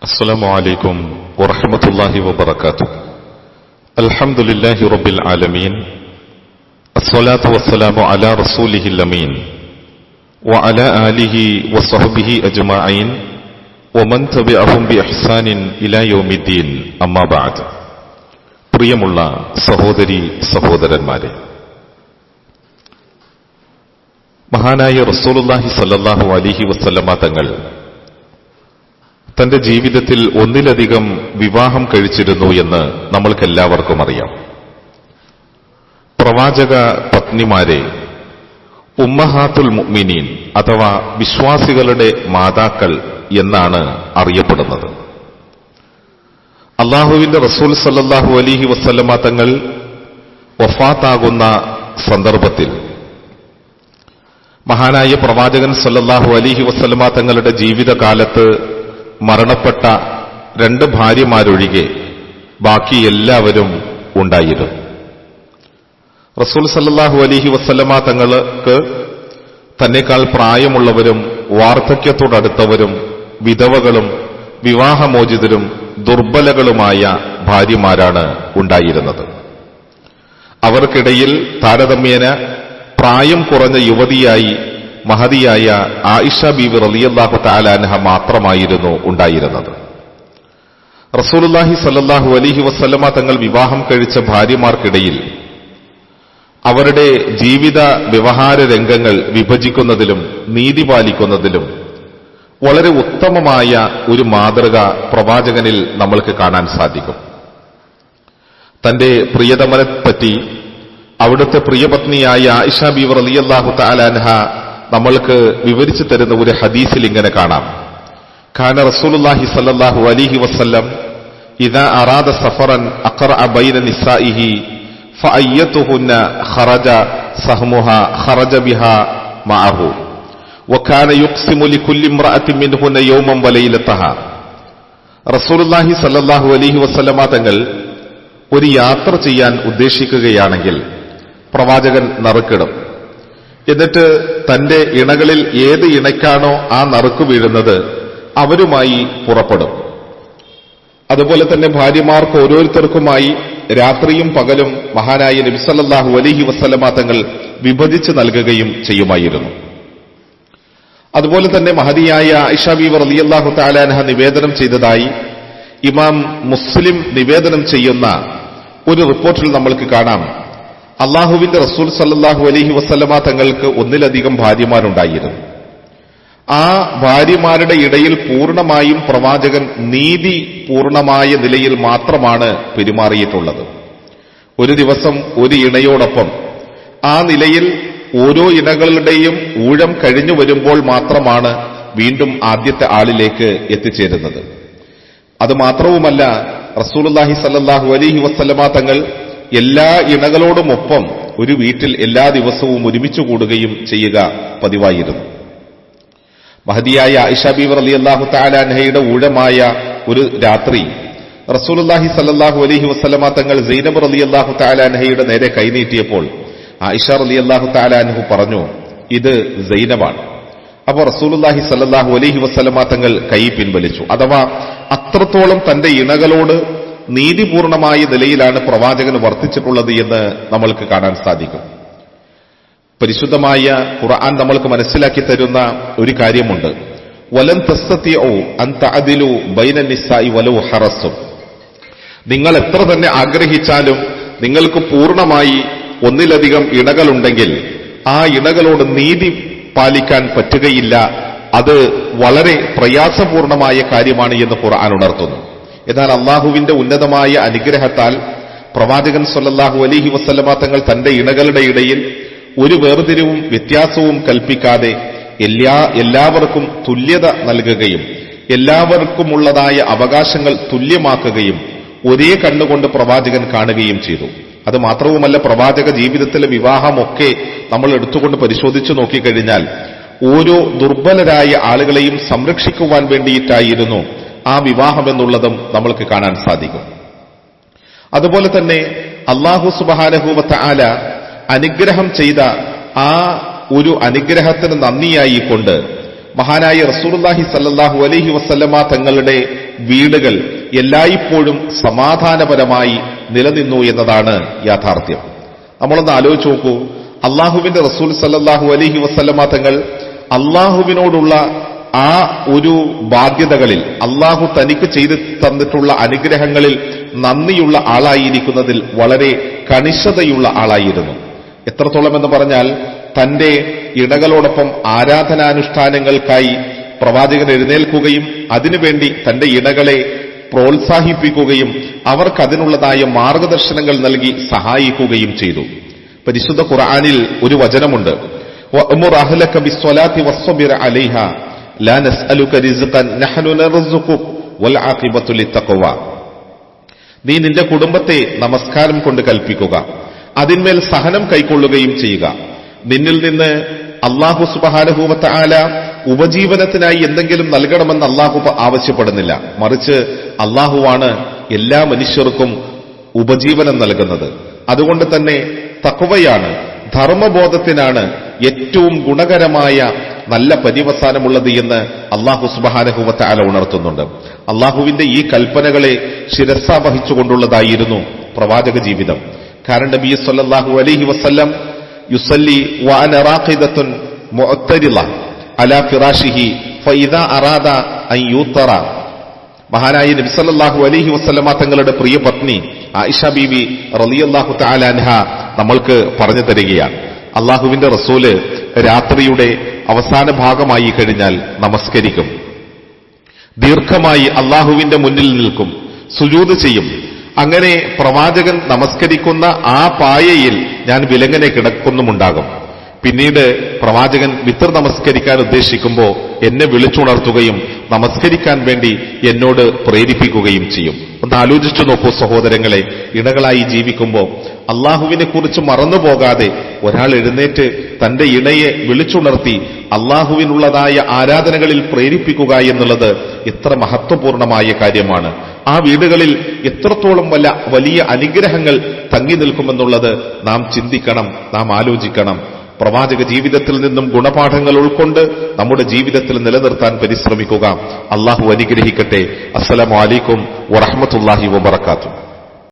السلام عليكم ورحمة الله وبركاته. الحمد لله رب العالمين، الصلاة والسلام على رسوله الأمين وعلى آله وصحبه أجمعين ومن تبعهم بإحسان إلى يوم الدين. أما بعد. പ്രിയമുള്ള സഹോദരി സഹോദരന്മാരെ, മഹാനായ റസൂലുള്ളാഹി സ്വല്ലല്ലാഹു അലൈഹി വസല്ലമ തങ്ങൾ തന്റെ ജീവിതത്തിൽ ഒന്നിലധികം വിവാഹം കഴിച്ചിരുന്നു എന്ന് നമ്മൾക്കെല്ലാവർക്കും അറിയാം. പ്രവാചക പത്നിമാരെ ഉമ്മഹാത്തുൽ മുഅ്മിനീൻ അഥവാ വിശ്വാസികളുടെ മാതാക്കൾ എന്നാണ് അറിയപ്പെടുന്നത്. അല്ലാഹുവിന്റെ റസൂൽ സല്ലല്ലാഹു അലൈഹി വസല്ലമ തങ്ങൾ വഫാത്താകുന്ന സന്ദർഭത്തിൽ മഹാനായ പ്രവാചകൻ സല്ലല്ലാഹു അലൈഹി വസല്ലമ തങ്ങളുടെ ജീവിതകാലത്ത് മരണപ്പെട്ട 2 ഭാര്യമാരൊഴികെ ബാക്കി എല്ലാവരും ഉണ്ടായിരുന്നു. റസൂൽ സല്ലല്ലാഹു അലൈഹി വസല്ലമ തങ്ങൾക്ക് തന്നെക്കാൾ പ്രായമുള്ളവരും വാർദ്ധക്യത്തോടടുത്തവരും വിധവകളും വിവാഹമോചിതരും ദുർബലകളുമായ ഭാര്യമാരാണ് ഉണ്ടായിരുന്നത്. അവർക്കിടയിൽ താരതമ്യേന പ്രായം കുറഞ്ഞ യുവതിയായി മഹദിയായ ആയിഷ ബീവി റളിയല്ലാഹു തആല അൻഹ മാത്രമായിരുന്നു ഉണ്ടായിരുന്നത്. റസൂലുള്ളാഹി സ്വല്ലല്ലാഹു അലൈഹി വസല്ലമ തങ്ങൾ വിവാഹം കഴിച്ച ഭാര്യമാർക്കിടയിൽ അവരുടെ ജീവിത വ്യവഹാര രംഗങ്ങൾ വിഭജിക്കുന്നതിലും നീതി പാലിക്കുന്നതിലും വളരെ ഉത്തമമായ ഒരു മാതൃക പ്രവാചകനിൽ നമ്മൾക്ക് കാണാൻ സാധിക്കും. തന്റെ പ്രിയതമനെപ്പറ്റി അവിടുത്തെ പ്രിയപത്നിയായ ആയിഷ ബീവി റളിയല്ലാഹു തആല അൻഹ നമ്മൾക്ക് വിവരിച്ചു തരുന്ന ഒരു ഹദീസിൽ ഇങ്ങനെ കാണാം. കാന റസൂലുള്ളാഹി സ്വല്ലല്ലാഹു അലൈഹി വസല്ലം ഇദാ അറാദ സഫറൻ അഖറഅ ബൈന നിസാഇഹി ഫഅയ്യതുഹുന്ന ഖറജ സഹ്മുഹാ ഖറജ ബിഹാ മഅഹു വകാന യുഖ്സിമു ലികുല്ലി ഇംറഅത്തിൻ മിൻഹുന്ന യൗമൻ വലൈലതഹാ. റസൂലുള്ളാഹി സ്വല്ലല്ലാഹു അലൈഹി വസല്ലമ തങ്ങൾ ഒരു യാത്ര ചെയ്യാൻ ഉദ്ദേശിക്കുകയാണെങ്കിൽ പ്രവാചകൻ നറുക്കിടും. എന്നിട്ട് തന്റെ ഇണകളിൽ ഏത് ഇണയ്ക്കാണോ ആ നറുക്ക് വീഴുന്നത് അവരുമായി പുറപ്പെടും. അതുപോലെ തന്നെ ഭാര്യമാർക്ക് ഓരോരുത്തർക്കുമായി രാത്രിയും പകലും മഹാനായ നബി സല്ലല്ലാഹു അലൈഹി വസല്ലമ തങ്ങൾ വിഭജിച്ച് നൽകുകയും ചെയ്യുമായിരുന്നു. അതുപോലെ തന്നെ മഹദിയായ ആയിഷ ബീവി റളിയല്ലാഹു തആല അൻഹ നിവേദനം ചെയ്തതായി ഇമാം മുസ്ലിം നിവേദനം ചെയ്യുന്ന ഒരു റിപ്പോർട്ടിൽ നമ്മൾക്ക് കാണാം, അള്ളാഹുവിന്റെ റസൂൽ സല്ലല്ലാഹു അലൈഹി വസല്ലമ തങ്ങൾക്ക് ഒന്നിലധികം ഭാര്യമാരുണ്ടായിരുന്നു. ആ ഭാര്യമാരുടെ ഇടയിൽ പൂർണ്ണമായും പ്രവാചകൻ നീതി പൂർണ്ണമായ നിലയിൽ മാത്രമാണ് പെരുമാറിയിട്ടുള്ളത്. ഒരു ദിവസം ഒരു ഇണയോടൊപ്പം ആ നിലയിൽ ഓരോ ഇണകളുടെയും ഊഴം കഴിഞ്ഞു വരുമ്പോൾ മാത്രമാണ് വീണ്ടും ആദ്യത്തെ ആളിലേക്ക് എത്തിച്ചേരുന്നത്. അത് മാത്രവുമല്ല, റസൂലുള്ളാഹി സല്ലല്ലാഹു അലൈഹി വസല്ലമ തങ്ങൾ എല്ലാ ഇണകളോടുമൊപ്പം ഒരു വീട്ടിൽ എല്ലാ ദിവസവും ഒരുമിച്ചു കൂടുകയും ചെയ്യുക പതിവായിരുന്നു. മഹദിയായ ആയിഷ ബീവി റളിയല്ലാഹു തആല അൻഹയുടെ ഊഴമായ ഒരു രാത്രി റസൂലുള്ളാഹി സല്ലല്ലാഹു അലൈഹി വസല്ലമ തങ്ങൾ സൈനബ് റളിയല്ലാഹു തആല അൻഹയുടെ നേരെ കൈനീട്ടിയപ്പോൾ ആയിഷ റളിയല്ലാഹു തആല അൻഹു പറഞ്ഞു, ഇത് സൈനബാണ്. അപ്പോൾ റസൂലുള്ളാഹി സല്ലല്ലാഹു അലൈഹി വസല്ലമ തങ്ങൾ കൈ പിൻവലിച്ചു. അഥവാ അത്രത്തോളം തന്റെ ഇണകളോട് നീതിപൂർണമായ നിലയിലാണ് പ്രവാചകന് വർത്തിച്ചിട്ടുള്ളത് എന്ന് നമ്മൾക്ക് കാണാൻ സാധിക്കും. പരിശുദ്ധമായ ഖുർആൻ നമ്മൾക്ക് മനസ്സിലാക്കി തരുന്ന ഒരു കാര്യമുണ്ട്, വലൻ തസ്തതിഉ അൻ തഅദിലു ബൈന നിസാഇ വലൗ ഹറസ്തും. നിങ്ങൾ എത്ര തന്നെ ആഗ്രഹിച്ചാലും നിങ്ങൾക്ക് പൂർണ്ണമായി ഒന്നിലധികം ഇണകളുണ്ടെങ്കിൽ ആ ഇണകളോട് നീതി പാലിക്കാൻ പറ്റുകയില്ല. അത് വളരെ പ്രയാസപൂർണമായ കാര്യമാണ് എന്ന് ഖുർആൻ ഉണർത്തുന്നു. എന്നാൽ അള്ളാഹുവിന്റെ ഉന്നതമായ അനുഗ്രഹത്താൽ പ്രവാചകൻ സല്ലല്ലാഹു അലൈഹി വസല്ലമ തങ്ങൾ തന്റെ ഇണകളുടെ ഇടയിൽ ഒരു വേർതിരിവും വ്യത്യാസവും കൽപ്പിക്കാതെ എല്ലാവർക്കും തുല്യത നൽകുകയും എല്ലാവർക്കുമുള്ളതായ അവകാശങ്ങൾ തുല്യമാക്കുകയും ഒരേ കണ്ണുകൊണ്ട് പ്രവാചകൻ കാണുകയും ചെയ്തു. അത് മാത്രവുമല്ല, പ്രവാചക ജീവിതത്തിലെ വിവാഹമൊക്കെ നമ്മൾ എടുത്തുകൊണ്ട് പരിശോധിച്ചു നോക്കിക്കഴിഞ്ഞാൽ ഓരോ ദുർബലരായ ആളുകളെയും സംരക്ഷിക്കുവാൻ വേണ്ടിയിട്ടായിരുന്നു ആ വിവാഹമെന്നുള്ളതും നമ്മൾക്ക് കാണാൻ സാധിക്കും. അതുപോലെ തന്നെ അല്ലാഹു സുബ്ഹാനഹു വ തആല അനുഗ്രഹം ചെയ്ത ആ ഒരു അനുഗ്രഹത്തിന് നന്ദിയായിക്കൊണ്ട് മഹാനായ റസൂലുള്ളാഹി സല്ലല്ലാഹു അലൈഹി വസല്ലമ തങ്ങളുടെ വീടുകൾ എല്ലായ്പ്പോഴും സമാധാനപരമായി നിലനിന്നു എന്നതാണ് യാഥാർത്ഥ്യം. നമ്മളൊന്ന് ആലോചിച്ച് നോക്കൂ, അള്ളാഹുവിന്റെ റസൂൽ സല്ലല്ലാഹു അലൈഹി വസല്ലമ തങ്ങൾ അള്ളാഹുവിനോടുള്ള ആ ഒരു ബാധ്യതകളിൽ, അള്ളാഹു തനിക്ക് ചെയ്തു തന്നിട്ടുള്ള അനുഗ്രഹങ്ങളിൽ നന്ദിയുള്ള ആളായിരിക്കുന്നതിൽ വളരെ കണിശതയുള്ള ആളായിരുന്നു. എത്രത്തോളം എന്ന് പറഞ്ഞാൽ, തന്റെ ഇണകളോടൊപ്പം ആരാധനാനുഷ്ഠാനങ്ങൾക്കായി പ്രവാചകൻ എഴുന്നേൽക്കുകയും അതിനുവേണ്ടി തന്റെ ഇണകളെ പ്രോത്സാഹിപ്പിക്കുകയും അവർക്കതിനുള്ളതായ മാർഗദർശനങ്ങൾ നൽകി സഹായിക്കുകയും ചെയ്തു. പരിശുദ്ധ ഖുർആനിൽ ഒരു വചനമുണ്ട്, വഅ്മുർ അഹ്ലക ബിസ്സലാത്തി വസ്സബിർ അലൈഹാ ലാ നസ്അലുക റിസ്ഖൻ നഹ്നു നർസുഖുക വൽ ആഖിബത്തു ലിത്തഖ്വ. നീ നിന്റെ കുടുംബത്തെ നമസ്കാരം കൊണ്ട് കൽപ്പിക്കുക, അതിന്മേൽ സഹനം കൈക്കൊള്ളുകയും ചെയ്യുക. നിന്നിൽ നിന്ന് അല്ലാഹു സുബ്ഹാനഹു വ തആല ഉപജീവനത്തിനായി എന്തെങ്കിലും നൽകണമെന്ന് അല്ലാഹു ആവശ്യപ്പെടുന്നില്ല. മറിച്ച് അല്ലാഹുവാണ് എല്ലാ മനുഷ്യർക്കും ഉപജീവനം നൽകുന്നത്. അതുകൊണ്ട് തന്നെ തഖ്വയാണ്, ധർമ്മബോധത്തിനാണ് ഏറ്റവും ഗുണകരമായ നല്ല പര്യവസാനമുള്ളത് എന്ന് അല്ലാഹു സുബ്ഹാനഹു വ തആല ഉണർത്തുന്നുണ്ട്. അല്ലാഹുവിന്റെ ഈ കൽപ്പനകളെ ശിരസാ വഹിച്ചുകൊണ്ടുള്ളതായിരുന്നു പ്രവാചക ജീവിതം. കാരണം നബി സല്ലല്ലാഹു അലൈഹി വസല്ലം യുസല്ലി വഅന റാഖിദത്തുൻ മുഅത്തരിള അലാ ഫിറാഷിഹി ഫഇദാ അറാദ അൻ യൂത്തറ. മഹാനായ നബി സല്ലല്ലാഹു അലൈഹി വസല്ലമ തങ്ങളുടെ പ്രിയ പത്നി ആയിഷ ബീവി റളിയല്ലാഹു തആല അൻഹ നമ്മൾക്ക് പറഞ്ഞു തരികയാണ്, അള്ളാഹുവിന്റെ റസൂല് രാത്രിയുടെ അവസാന ഭാഗമായി കഴിഞ്ഞാൽ നമസ്കരിക്കും, ദീർഘമായി അള്ളാഹുവിന്റെ മുന്നിൽ നിൽക്കും, സുജൂദ് ചെയ്യും. അങ്ങനെ പ്രവാചകൻ നമസ്കരിക്കുന്ന ആ പായയിൽ ഞാൻ വിലങ്ങനെ കിടക്കുന്നുമുണ്ടാകും. പിന്നീട് പ്രവാചകൻ വിത്ർ നമസ്കരിക്കാൻ ഉദ്ദേശിക്കുമ്പോൾ എന്നെ വിളിച്ചുണർത്തുകയും നമസ്കരിക്കാൻ വേണ്ടി എന്നോട് പ്രേരിപ്പിക്കുകയും ചെയ്യും. ഒന്ന് ആലോചിച്ചു നോക്കൂ സഹോദരങ്ങളെ, ഇണകളായി ജീവിക്കുമ്പോൾ അള്ളാഹുവിനെ കുറിച്ച് മറന്നുപോകാതെ ഒരാൾ എഴുന്നേറ്റ് തന്റെ ഇണയെ വിളിച്ചുണർത്തി അള്ളാഹുവിനുള്ളതായ ആരാധനകളിൽ പ്രേരിപ്പിക്കുക എന്നുള്ളത് എത്ര മഹത്വപൂർണമായ കാര്യമാണ്. ആ വീടുകളിൽ എത്രത്തോളം വലിയ അനുഗ്രഹങ്ങൾ തങ്ങി നിൽക്കുമെന്നുള്ളത് നാം ചിന്തിക്കണം, നാം ആലോചിക്കണം. പ്രവാചക ജീവിതത്തിൽ നിന്നും ഗുണപാഠങ്ങൾ ഉൾക്കൊണ്ട് നമ്മുടെ ജീവിതത്തിൽ നിലനിർത്താൻ പരിശ്രമിക്കുക. അള്ളാഹു അനുഗ്രഹിക്കട്ടെ. അസ്സലാമു അലൈക്കും വറഹ്മത്തുള്ളാഹി വബറകാതുഹു.